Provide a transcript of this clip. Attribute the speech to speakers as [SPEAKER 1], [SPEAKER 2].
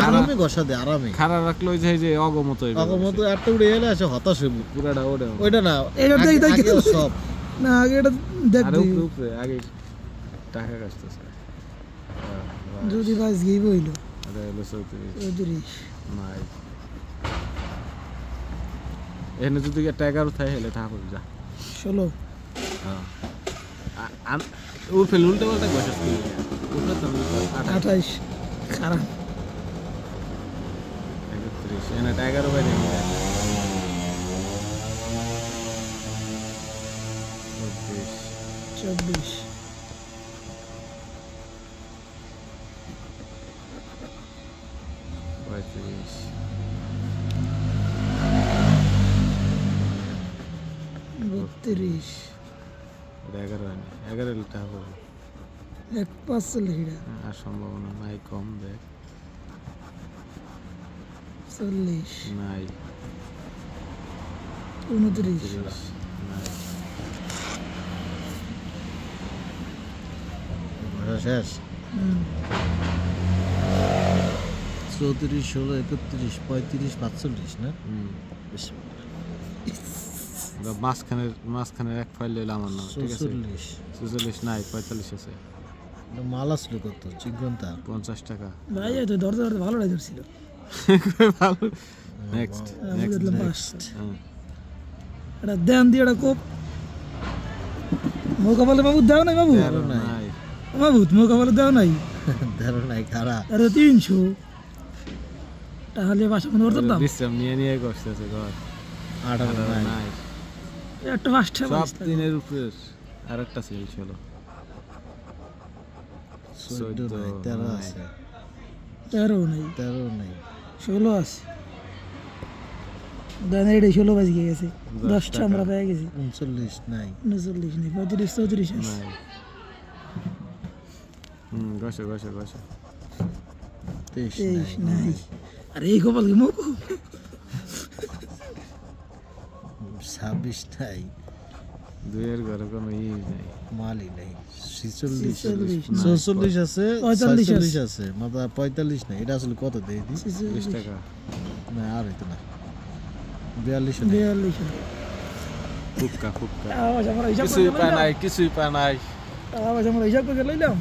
[SPEAKER 1] আরামে ঘষা দে আরামে খারা রাখলো যে অগমত একটা উড়ে এলে আসে হতাশ হইব পুরাটা ওইটা না এটা দেখি সব না আগে এটা দেখ আগে টাকা কাটতেছে যদি বাস গিয়ে হইলো আরে হলো 34 নাই এনে যদি টাকা উঠাই হেলে থাকো যা 16 হ্যাঁ ও ফেল উল্টা পাল্টা ঘষা ওটা তো 28 খারাপ 31 এনে টাকা রুপাই নেই 24 32 11 লিটার হবে 1 লিটার আর সম্ভাবনা নাই কম দেখ 40 নাই 29 নাই শেষ 34 16 31 35 45 না মাঝখানের এক ফাইল লইলাম আমার না ঠিক আছে 46 নাই 45 আছে মাল আসলো কত চিকনতা 50 টাকা ভাই তো ধরতে ভালো লাগছিল ভালো নেক্সট এটা দেন দিয়ে এটা কোপ মোকাবেলা বাবু দাও নাই বাবু নাই বাবু মোকাবেলা দাও নাই ধরো নাই খারা আরে 300 তাহলে বাসা মনে করতে দাও বিশ্রাম নিয়ে করতেছে ঘর 18 নাই একটা পাঁচটা সব তিনের উপরে আরেকটা ছিল 13 আছে 13 নাই 16 আছে দানেড়ে 16 বাজে গেছে 10টা আমরা পেয়ে গেছি 39 নাই 39 নাই 35 34 আছে গসে 23 নাই আরে এই গোপাল কি মুখ 26 নাই দুইয়ের ঘরে কোনো নাই মালই নাই 46 আছে 45 আছে মাত্র 45 নাই এটা আসলে কত দেই 20 টাকা না আর এটা না 42 ফুক্কা আওয়াজ আমরা হিসাব কিছুই পায় নাই আওয়াজ আমরা হিসাব করে লইলাম